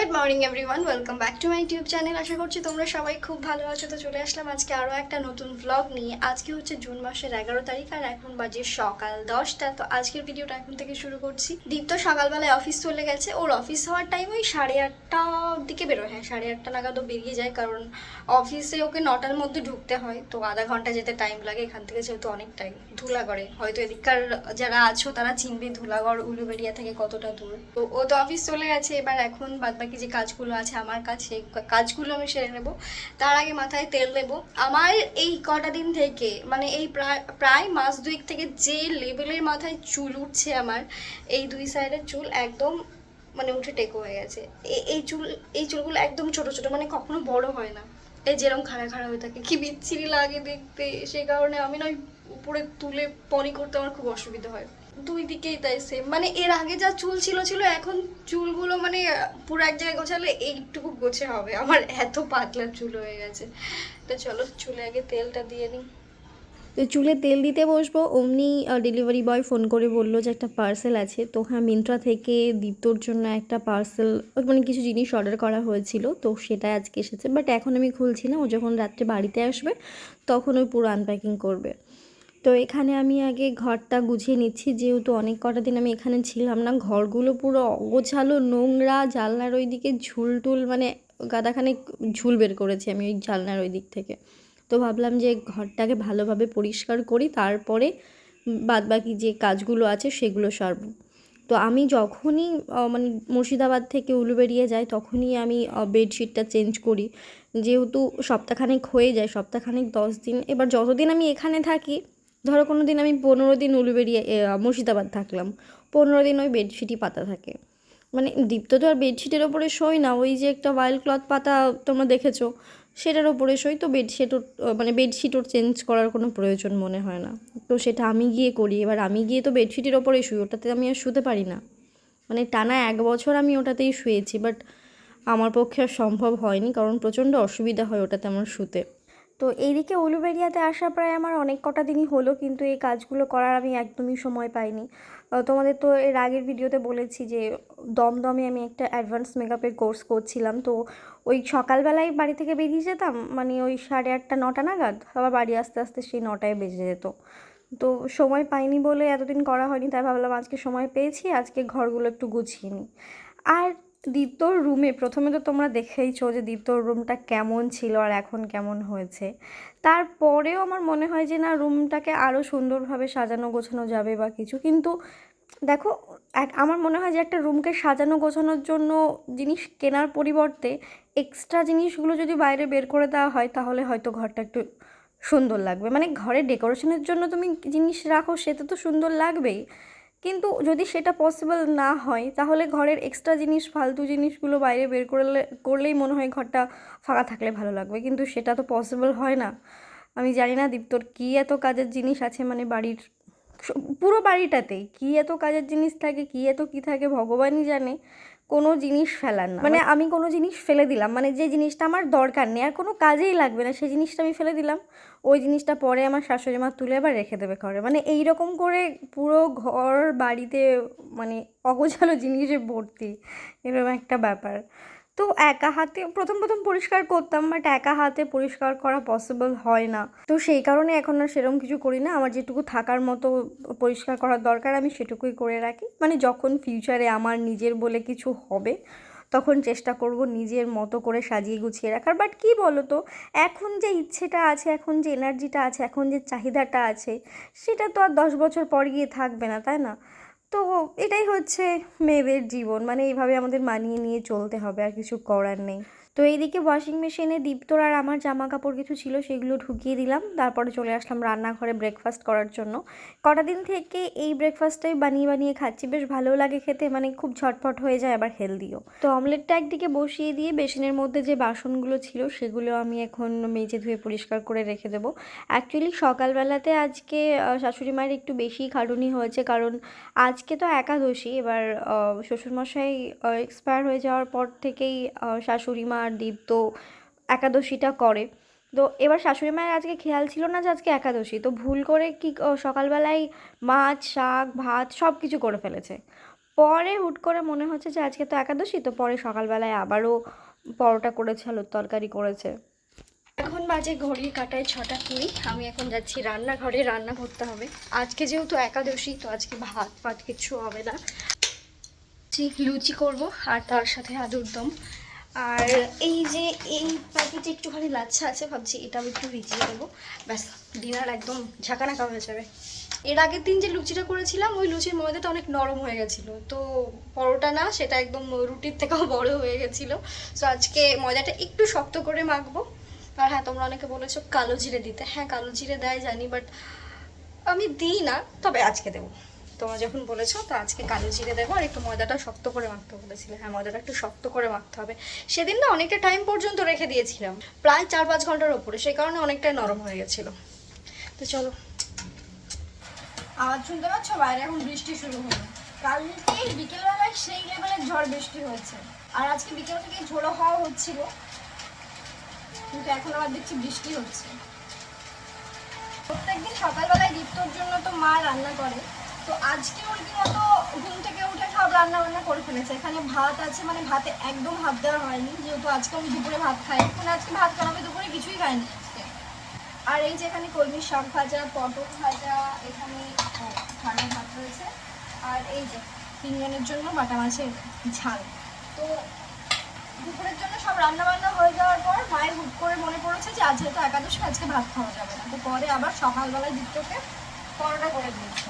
Good morning everyone, welcome back to my YouTube channel. আশা করছি তোমরা সবাই খুব ভালো আছো। তো চলে আসলাম আজকে আরও একটা নতুন ব্লগ নিয়ে। আজকে হচ্ছে জুন মাসের 11 তারিখ আর এখন বাজে সকাল 10টা। তো আজকের ভিডিওটা এখন থেকে শুরু করছি। দীপ তো সকালবেলায় অফিস চলে গেছে। ওর অফিস হওয়ার টাইম ওই 8:30 দিকে বেরোয়। হ্যাঁ, 8:30 নাগাদও বেরিয়ে যায়, কারণ অফিসে ওকে 9টার মধ্যে ঢুকতে হয়। তো আধা ঘন্টা যেতে টাইম লাগে এখান থেকে, যেহেতু অনেকটাই। ধুলাগড়ে, হয়তো এদিককার যারা আছো তারা চিনবে ধুলাগড় উলুবেড়িয়া থেকে কতটা দূর। তো ও তো অফিস চলে গেছে। এবার এখন বাদবাকি যে কাজগুলো আছে আমার কাজ, সেই কাজগুলো আমি সেরে নেবো। তার আগে মাথায় তেল দেবো। আমার এই কটা দিন থেকে, মানে এই প্রায় মাস দুয়েক থেকে যে লেভেলের মাথায় চুল উঠছে আমার, এই দুই সাইডের চুল একদম মানে উঠে টেকো হয়ে গেছে। এই চুলগুলো একদম ছোট ছোট, মানে কখনো বড় হয় না। এই যেরকম খাড়া খাড়া হয়ে থাকে, কি বিচ্ছিরি লাগে দেখতে। সেই কারণে আমি নয় উপরে তুলে পনি করতে আমার খুব অসুবিধা হয়। দুই দিকেই তাই সেম, মানে এর আগে যা চুল ছিল এখন চুলগুলো মানে পুরো এক জায়গায় গোছালে এইটুকু গোছে হবে, আমার এত পাতলা চুল হয়ে গেছে। তো চলো চুলে আগে তেলটা দিয়ে নিই। তো চুলে তেল দিতে বসবো অমনি ডেলিভারি বয় ফোন করে বললো যে একটা পার্সেল আছে। তো হ্যাঁ, মিন্ত্রা থেকে দীপ্তর জন্য একটা পার্সেল, মানে কিছু জিনিস অর্ডার করা হয়েছিল, তো সেটা আজকে এসেছে। বাট এখন আমি খুলছি না, ও যখন রাত্রে বাড়িতে আসবে তখন ওই পুরো আনপ্যাকিং করবে। তো এখানে আমি আগে ঘরটা গুছিয়ে নিচ্ছি, যেহেতু অনেক কটা দিন আমি এখানে ছিলাম না। ঘরগুলো পুরো অগোছালো, নোংরা, জানলার ওই দিকে ঝুলটুল, মানে গাদাখানেক ঝুল বের করেছি আমি ওই জানলার ওই দিক থেকে। তো ভাবলাম যে ঘরটাকে ভালোভাবে পরিষ্কার করি, তারপরে বাদবাকি যে কাজগুলো আছে সেগুলো সারবো। তো আমি যখনই মানে মুর্শিদাবাদ থেকে উলুবেড়িয়ে যাই তখনই আমি বেডশিটটা চেঞ্জ করি, যেহেতু সপ্তাহখানেক হয়ে যায়, সপ্তাহখানেক 10 দিন। এবার যতদিন আমি এখানে থাকি, ধরো কোনো দিন আমি 15 দিন উলুবেড়িয়ে মুর্শিদাবাদ থাকলাম, 15 দিন ওই বেডশিটই পাতা থাকে। মানে দীপ্ত তো আর বেডশিটের ওপরে শোয় না, ওই যে একটা ওয়াইল্ড ক্লথ পাতা তোমরা দেখেছো, সেটার ওপরে শোয়। তো বেডশিট ওর, মানে বেডশিট ওর চেঞ্জ করার কোনো প্রয়োজন মনে হয় না। তো সেটা আমি গিয়ে করি। এবার আমি গিয়ে তো বেডশিটের ওপরে শুই, ওটাতে আমি আর শুতে পারি না। মানে টানা 1 বছর আমি ওটাতেই শুয়েছি, বাট আমার পক্ষে আর সম্ভব হয়নি, কারণ প্রচণ্ড অসুবিধা হয় ওটাতে আমার শুতে। তো এইদিকে উলুবেড়িয়াতে আসা প্রায় আমার অনেক কটা দিনই হলো, কিন্তু এই কাজগুলো করার আমি একদমই সময় পাইনি। তোমাদের তো এর আগের ভিডিওতে বলেছি যে দমদমে আমি একটা অ্যাডভান্স মেকআপের কোর্স করছিলাম। তো ওই সকালবেলায় বাড়ি থেকে বেরিয়ে যেতাম, মানে ওই 8:30 9টা নাগাদ, আবার বাড়ি আস্তে আস্তে সেই 9টায় বেজে যেত। তো সময় পাইনি বলে এতদিন করা হয়নি, তাই ভাবলাম আজকে সময় পেয়েছি, আজকে ঘরগুলো একটু গুছিয়ে নিই। আর দীপ্তর রুমে প্রথমে তো তোমরা দেখেইছো যে দীপ্তর রুমটা কেমন ছিল আর এখন কেমন হয়েছে। তারপরেও আমার মনে হয় যে না, রুমটাকে আরও সুন্দরভাবে সাজানো গোছানো যাবে বা কিছু, কিন্তু দেখো, আমার মনে হয় যে একটা রুমকে সাজানো গোছানোর জন্য জিনিস কেনার পরিবর্তে এক্সট্রা জিনিসগুলো যদি বাইরে বের করে দেওয়া হয়, তাহলে হয়তো ঘরটা একটু সুন্দর লাগবে। মানে ঘরের ডেকোরেশনের জন্য তুমি জিনিস রাখো, সেটা তো সুন্দর লাগবেই, কিন্তু যদি সেটা পসিবল না হয়, তাহলে ঘরের এক্সট্রা জিনিস, ফালতু জিনিসগুলো বাইরে বের করলেই মনে হয় ঘরটা ফাঁকা থাকলে ভালো লাগবে, কিন্তু সেটা তো পসিবল হয় না। আমি জানি না দীপ্তর কী এত কাজের জিনিস আছে, মানে বাড়ির পুরো বাড়িটাতেই কী এত কাজের জিনিস থাকে, কী এত কী থাকে ভগবানই জানে। কোনো জিনিস ফেলার না, মানে আমি কোনো জিনিস ফেলে দিলাম, মানে যে জিনিসটা আমার দরকার নেই আর কোনো কাজেই লাগবে না, সেই জিনিসটা আমি ফেলে দিলাম, ওই জিনিসটা পরে আমার শাশুড়ি মা তুলে আবার রেখে দেবে ঘরে। মানে এই রকম করে পুরো ঘর বাড়িতে মানে অগোছালো জিনিসে ভর্তি, এরকম একটা ব্যাপার। তো একা হাতে প্রথম প্রথম পরিষ্কার করতাম, বাট একা হাতে পরিষ্কার করা পসিবল হয় না। তো সেই কারণে এখন আর সেরকম কিছু করি না। আমার যেটুকু থাকার মতো পরিষ্কার করার দরকার আমি সেটুকুই করে রাখি। মানে যখন ফিউচারে আমার নিজের বলে কিছু হবে, তখন চেষ্টা করব নিজের মতো করে সাজিয়ে গুছিয়ে রাখার। বাট কী বলো তো, এখন যে ইচ্ছেটা আছে, এখন যে এনার্জিটা আছে, এখন যে চাহিদাটা আছে, সেটা তো আর 10 বছর পর গিয়ে থাকবে না, তাই না? তো এটাই হচ্ছে মেয়েদের জীবন, মানে এইভাবে আমাদের মানিয়ে নিয়ে চলতে হবে, আর কিছু করার নেই। তো এইদিকে ওয়াশিং মেশিনে দীপ্তর আর আমার জামা কাপড় কিছু ছিল, সেগুলো ঢুকিয়ে দিলাম। তারপরে চলে আসলাম রান্নাঘরে ব্রেকফাস্ট করার জন্য। কটা দিন থেকে এই ব্রেকফাস্টটাই বানিয়ে বানিয়ে খাচ্ছি, বেশ ভালোও লাগে খেতে, মানে খুব ঝটপট হয়ে যায়, আবার হেলদিও। তো অমলেটটা একদিকে বসিয়ে দিয়ে বেসিনের মধ্যে যে বাসনগুলো ছিল সেগুলো আমি এখন মেজে ধুয়ে পরিষ্কার করে রেখে দেবো। অ্যাকচুয়ালি সকালবেলাতে আজকে শাশুড়ি মায়ের একটু বেশি খাটুনি হয়েছে, কারণ আজকে তো একাদশী। এবার শ্বশুরমশাই এক্সপায়ার হয়ে যাওয়ার পর থেকেই শাশুড়ি মা আর দীপ তো একাদশীটা করে। তো এবার শাশুড়ি মায়ের আজকে খেয়াল ছিল না যে আজকে একাদশী, তো ভুল করে কি সকালবেলায় মাছ, শাক, ভাত সব কিছু করে ফেলেছে। পরে হুট করে মনে হচ্ছে যে আজকে তো একাদশী, তো পরে সকালবেলায় আবারও পরোটা করেছে, আলুর তরকারি করেছে। এখন বাজে ঘড়ির কাঁটায় 6টা 20। আমি এখন যাচ্ছি রান্নাঘরে, রান্না করতে হবে। আজকে যেহেতু একাদশী, তো আজকে ভাত ফাত কিছু হবে না। লুচি করব আর তার সাথে আলুর দম। আর এই যে এই প্যাকেটে একটুখানি লাচ্ছা আছে, ভাবছি এটাও একটু ভিজিয়ে দেবো। ব্যাস, ডিনার একদম ঝাঁকানাকা হয়ে যাবে। এর আগের দিন যে লুচিটা করেছিলাম, ওই লুচির ময়দাটা অনেক নরম হয়ে গেছিলো, তো পরোটা না, সেটা একদম রুটির থেকেও বড় হয়ে গেছিলো। সো আজকে ময়দাটা একটু শক্ত করে মাখবো। আর হ্যাঁ, তোমরা অনেকে বলেছো কালো জিরে দিতে। হ্যাঁ, কালো জিরে দেয় জানি, বাট আমি দিই না, তবে আজকে দেবো। তোমরা যখন বলেছো, তো আজকে কালো জিরে দেবো। আর একটু ময়দাটা শক্ত করে মাখতে বলেছিলে। হ্যাঁ, ময়দাটা একটু শক্ত করে মাখতে হবে। সেদিন না অনেকটা টাইম পর্যন্ত রেখে দিয়েছিলাম, প্রায় 4-5 ঘন্টার ওপরে, সেই কারণে অনেকটাই নরম হয়ে গেছিলো। তো চলো। আওয়াজ শুনতে পাচ্ছ? বাইরে এখন বৃষ্টি শুরু হলো। কালকে বিকেলবেলায় সেই লেভেলের ঝড় বৃষ্টি হয়েছে, আর আজকে বিকেল থেকে ঝোড়ো হওয়া হচ্ছিল, কিন্তু এখন আবার দেখছি বৃষ্টি হচ্ছে। প্রত্যেকদিন সকালবেলায় দীপ্তর জন্য তো মা রান্না করে, তো আজকে ওর রীতিমতো ঘুম থেকে উঠে সব রান্না বান্না করে ফেলেছে। এখানে ভাত আছে, মানে ভাতে একদম ভাত দেওয়া হয়নি, যেহেতু আজকে আমি দুপুরে ভাত খাই। মানে আজকে ভাত কেন, আমি দুপুরে কিছুই খাইনি আজকে। আর এই যে এখানে কলমির শাক ভাজা, পটল ভাজা, এখানে ঠান্ডা ভাত রয়েছে, আর এই যে 3 জনের জন্য বাটা মাছের ঝাল। তো দুপুরের জন্য সব রান্না বান্না হয়ে যাওয়ার পর মায়ের হুট করে মনে পড়েছে যে আজ যেহেতু একাদশী, আজকে ভাত খাওয়া যাবে না। তো পরে আবার সকালবেলায় দীপ্তকে পরোটা করে দিয়েছে।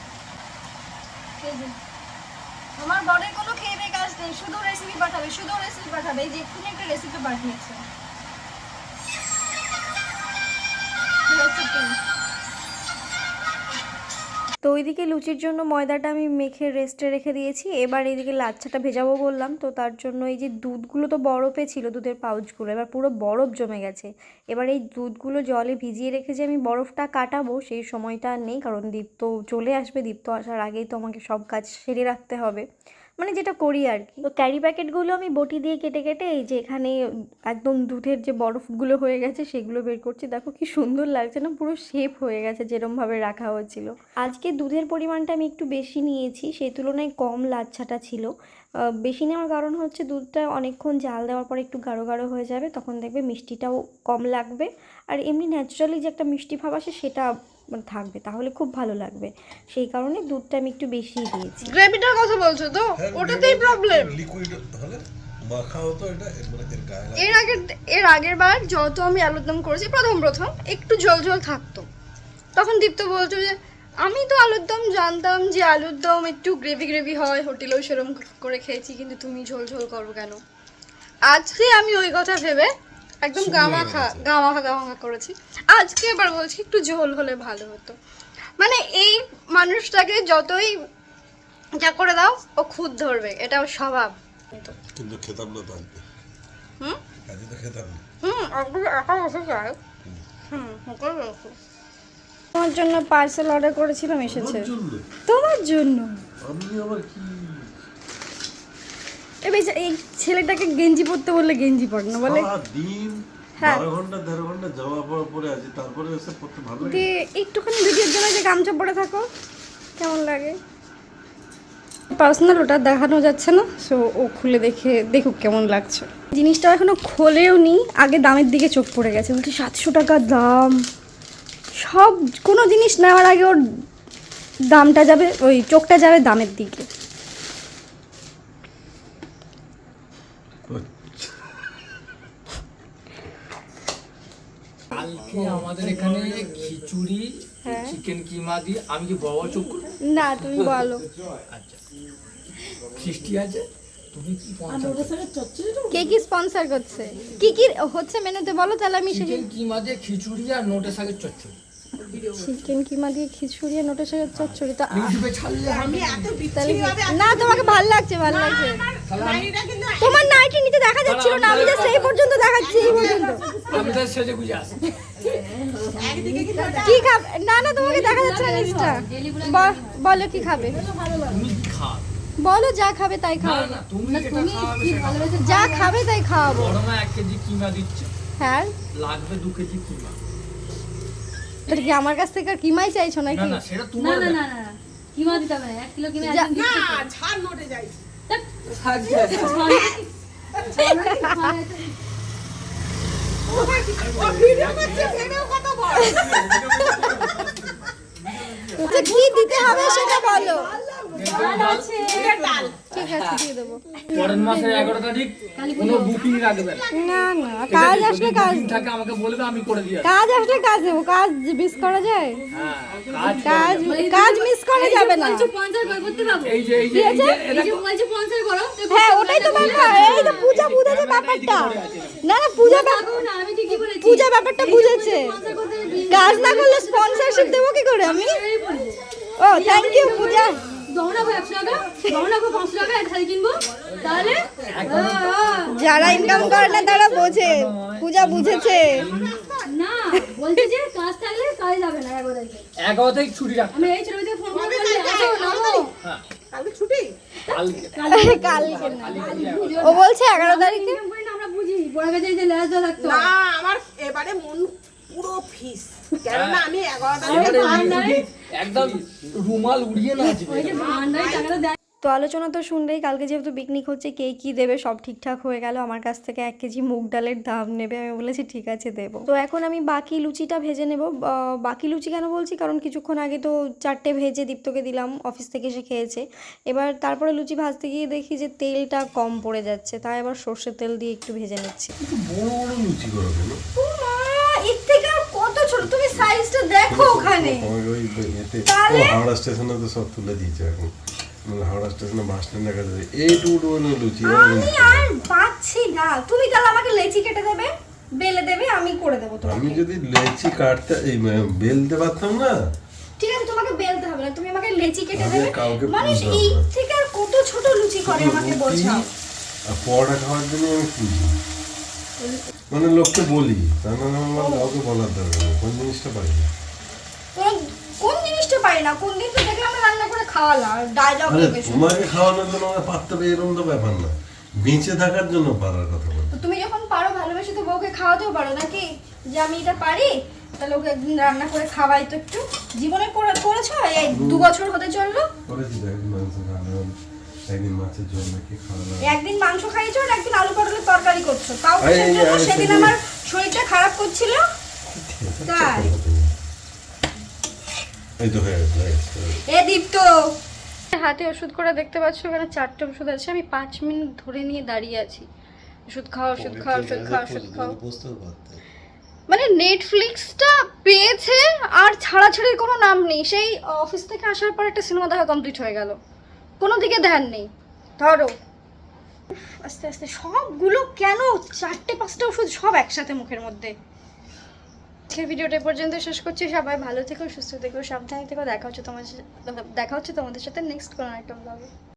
এই যে আমার বরের কোনো খেয়ে দিয়ে কাজ নেই, শুধু রেসিপি পাঠাবে, শুধু রেসিপি পাঠাবে। এই যে এক্ষুনি একটা রেসিপি পাঠিয়েছে। তো ওইদিকে লুচির জন্য ময়দাটা আমি মেখে রেস্টে রেখে দিয়েছি। এবার এইদিকে লাচ্ছাটা ভেজাবো বললাম, তো তার জন্য এই যে দুধগুলো তো বরফে ছিল, দুধের পাউচগুলো এবার পুরো বরফ জমে গেছে। এবার এই দুধগুলো জলে ভিজিয়ে রেখে যে আমি বরফটা কাটাবো, সেই সময়টা আর নেই, কারণ দীপ্ত চলে আসবে। দীপ্ত আসার আগেই তো আমাকে সব কাজ সেরে রাখতে হবে, মানে যেটা করি আর কি। তো ক্যারি প্যাকেটগুলো আমি বটি দিয়ে কেটে কেটে এই যে এখানে একদম দুধের যে বরফগুলো হয়ে গেছে সেগুলো বের করছি। দেখো কি সুন্দর লাগছে না, পুরো শেপ হয়ে গেছে যেরমভাবে রাখা হয়েছিল। আজকে দুধের পরিমাণটা আমি একটু বেশি নিয়েছি, সেই তুলনায় কম লাচ্ছাটা ছিল। বেশি নেওয়ার কারণ হচ্ছে দুধটা অনেকক্ষণ জাল দেওয়ার পর একটু গাঢ় গাঢ় হয়ে যাবে, তখন দেখবে মিষ্টিটাও কম লাগবে। আর এমনি ন্যাচারালি যে একটা মিষ্টি ভাব আসে সেটা থাকবে, তাহলে খুব ভালো লাগবে। সেই কারণে দুধটা আমি একটু বেশিই দিয়েছি। গ্রেভিটার কথা বলছো তো? ওটাতেই প্রবলেম। লিকুইড হলে মাখা হতো এটা, মানে এর গায়ে লাগে। এর আগের বার যত আমি আলুর দম করেছি, প্রথম একটু ঝোল ঝোল থাকতো, তখন দীপ্ত বলতো যে আমি তো আলুর দম জানতাম যে আলুর দম একটু গ্রেভি গ্রেভি হয়, হোটেলেও সেরকম করে খেয়েছি, কিন্তু তুমি ঝোল ঝোল করো কেন? আজকে আমি ওই কথা ভেবে একদম গামাখা গামাখা গামাখা করেছি। আজকে এবার বলছি একটু ঝোল হলে ভালো হতো। মানে এই মানুষটাকে যতই যা করে দাও, ও খুদ ধরবে, এটা ওর স্বভাব। কিন্তু খেতাম না তো আজকে। হুম আজকে তো খেতাম না। আজকে একা বসে যায়। তোমার জন্য পার্সেল অর্ডার করেছিলাম, এসেছে। তোমার জন্য। আমি আবার কি এই ছেলেটাকে গেঞ্জি পরতে বললে গেঞ্জি পরে না, বলে দিন হ্যাঁ 12 ঘন্টা যাওয়া পরে আছি, তারপরে এসে পড়তে ভালো লাগে। দিয়ে একটুখানি ভিডিওর জন্য যে গামছা পরে থাকো, কেমন লাগে? পার্সোনাল ওটা দেখানো যাচ্ছে না, সো ও খুলে দেখুক কেমন লাগছে। জিনিসটা এখনো খোলেও নি, আগে দামের দিকে চোখ পড়ে গেছে। বলছি 700 টাকা দাম। সব কোনো জিনিস নেওয়ার আগে ওর দামটা যাবে, ওই চোখটা যাবে দামের দিকে। কালকে আমাদের এখানে খিচুড়ি চিকেন কিমা দিয়ে, আমি কি বড় চোখ করব? না, তুমি বলো। আচ্ছা, সৃষ্টি আছে, তুমি কি কে কি স্পন্সর করছে, কি কি হচ্ছে মেনুতে বলো, তাহলে আমি চিকেন কিমা দিয়ে খিচুড়ি আর নোটে শাকের চচ্চড়ি। চিকেন কিমা দিয়ে খিচুড়ি আর নোটের সাথে চচ্চড়ি। তো ইউটিউবে ছাড়লে আমি তাহলে না, তোমাকে ভালো লাগছে, ভালো লাগছে। তোমার নাইটি নিতে দেখা যাচ্ছিল না, আমি জাস্ট এই পর্যন্ত দেখাচ্ছি, এই পর্যন্ত। আমি তার সেজে গুজে আসি। কি খাবে? না না, তোমাকে দেখা যাচ্ছে না নিচটা। বলো কি খাবে, তুমি কি খাও? বলো যা খাবে তাই না খাওয়াবো। না, তুমি যেটা খাওয়াবে সেটা। যা খাবে তাই খাওয়াবো। বড় মা 1 কেজি কিমা দিচ্ছে, হ্যাঁ, লাগবে 2 কেজি কিমা। এটা কি আমার কাছ থেকে আর কিমাই চাইছো না নাকি? না, সেটা তোমার না না ব্যাপার। না না, কিমা দিতে হবে 1 কিলো কিমা যা। একদিন না দিতে ছাড় নোটে যাইছি ও ভিডিও করছে ভিডিও কত বড় আচ্ছা কি দিতে হবে সেটা বলো। এটা ডাল ঠিক আছে দিয়ে দেবো। পরের মাসের 11 তারিখ কোনো বুকিং রাখবে না। না না কাজ আসলে কাজ, বুকিং থাকে আমাকে বলবে, আমি করে দিই। কাজ আসলে কাজ দেবো, কাজ মিস করা যায়? হ্যাঁ, কাজ কাজ কাজ মিস করা যাবে না। স্পন্সর করতে পারবো এই যে এই যে বলছে স্পন্সর করো হ্যাঁ ওটাই তো ব্যাপার, এই তো পূজা বুঝেছে ব্যাপারটা। না না পূজা না আমি ঠিকই বলেছি পূজা ব্যাপারটা বুঝেছে। কাজ না করলে স্পন্সরশিপ দেবো কি করে আমি? ও থ্যাংক ইউ পূজা। দমনা 100 টাকা দমনা 500 টাকা এক শাড়ি কিনবো তাহলে যারা ইনকাম করে না তারা বোঝে, পূজা বুঝেছে। না বলছে যে কাজ থাকলে কাজ যাবে না 11 তারিখে 11 তারিখ ছুটি রাখ। আমি এই ছেলেদের ফোন করে বললে আসো নামো কালকে ছুটি কালকে না। ও বলছে 11 তারিখে। ইনকাম করি না আমরা বুঝি বড় কাছে যে লেজ দেওয়া থাকতো না আমার এবারে মন পুরো ফিস কেননা আমি 11 তারিখে এবারে ছুটি একদম রুমাল উড়িয়ে নাচবে। ওই যে ভান্ডারে টাকাটা দেয় তো আলোচনা তো শুনলেই, কালকে যেহেতু পিকনিক হচ্ছে কে কী দেবে সব ঠিকঠাক হয়ে গেল। আমার কাছ থেকে 1 কেজি মুগ ডালের দাম নেবে, আমি বলেছি ঠিক আছে দেবো। তো এখন আমি বাকি লুচিটা ভেজে নেব। বাকি লুচি কেন বলছি, কারণ কিছুক্ষণ আগে তো 4টে ভেজে দীপ্তকে দিলাম, অফিস থেকে এসে খেয়েছে। এবার তারপরে লুচি ভাজতে গিয়ে দেখি যে তেলটা কম পড়ে যাচ্ছে, তাই এবার সর্ষের তেল দিয়ে একটু ভেজে নিচ্ছি। একটু বড় বড় লুচি করো কেন? এর থেকে আর কত ছোট, তুমি সাইজটা দেখো ওখানে। তোমাকে ওই এতে তাহলে? ও হাওড়া স্টেশনে তো সব তুলে দিয়েছে এখন। মানে হাওড়া স্টেশনে বাস স্ট্যান্ড দেখা যায় এইটুকু লুচি আমি আর পাচ্ছি না, তুমি তাহলে আমাকে লেচি কেটে দেবে, বেলে দেবে, আমি করে দেবো আমি তোমাকে। যদি লেচি কাটতে এই বেলতে পারতাম না, ঠিক আছে তোমাকে বেলতে হবে না, তুমি আমাকে লেচি কেটে আমি দেবে। কাউকে মানে বুঝলাম এই না। থেকে আর কত ছোট লুচি করে আমাকে রুটি বোঝাও। আর পরোটা খাওয়ার জন্য আমি খুঁজি, মানে লোককে বলি, তার মানে আমার কাউকে বলার দরকার নেই। কোন জিনিসটা পারি না। কোন জিনিসটা পারি না, কোন দিন তো দেখলাম রান্না করে খাওয়ালাম, ডায়লগ আরে দেবে শুধু। তোমাকে খাওয়ানোর জন্য আমাকে পারতে হবে এরকম তো ব্যাপার না, বেঁচে থাকার জন্য পারার কথা বলি। তো তুমি যখন পারো ভালোবেসে তো বউকে খাওয়াতেও পারো নাকি, যে আমি এটা পারি তাহলে ওকে একদিন রান্না করে খাওয়াই তো একটু। জীবনে করেছো এই 2 বছর হতে চললো, করেছি তো, একদিন মাংস খাওয়ালাম, একদিন মাছের ঝোল মেখে খাওয়ালাম। একদিন মাংস খাইয়েছো আর একদিন আলু পটলের তরকারি করছো, তাও এই, কিসের জন্য? এই, সেদিন সেদিন- আমার শরীরটা খারাপ করছিল তাই। এই তো হয়ে গেছে, হয়ে গেছে। এ দীপ্ত, হাতে ওষুধ করে দেখতে পাচ্ছ এখানে 4টে ওষুধ আছে, আমি 5 মিনিট ধরে নিয়ে দাঁড়িয়ে আছি। ওষুধ খাও, ওষুধ খাও, ওষুধ খাও, ওষুধ খাও। বুঝতেও পারতে। মানে নেটফ্লিক্সটা পেয়েছে আর ছাড়াছাড়ির কোনো নাম নেই। সেই অফিস থেকে আসার পর একটা সিনেমা দেখা কমপ্লিট হয়ে গেল, কোনো দিকে ধ্যান নেই। ধরো আস্তে আস্তে সবগুলো কেন 4টে 5টে ওষুধ সব একসাথে মুখের মধ্যে। আজকের ভিডিওটা এ পর্যন্ত শেষ করছি। সবাই ভালো থেকো, সুস্থ থেকো, সাবধানে থেকো। দেখা হচ্ছে তোমাদের সাথে নেক্সট কোনো একটা ব্লগে।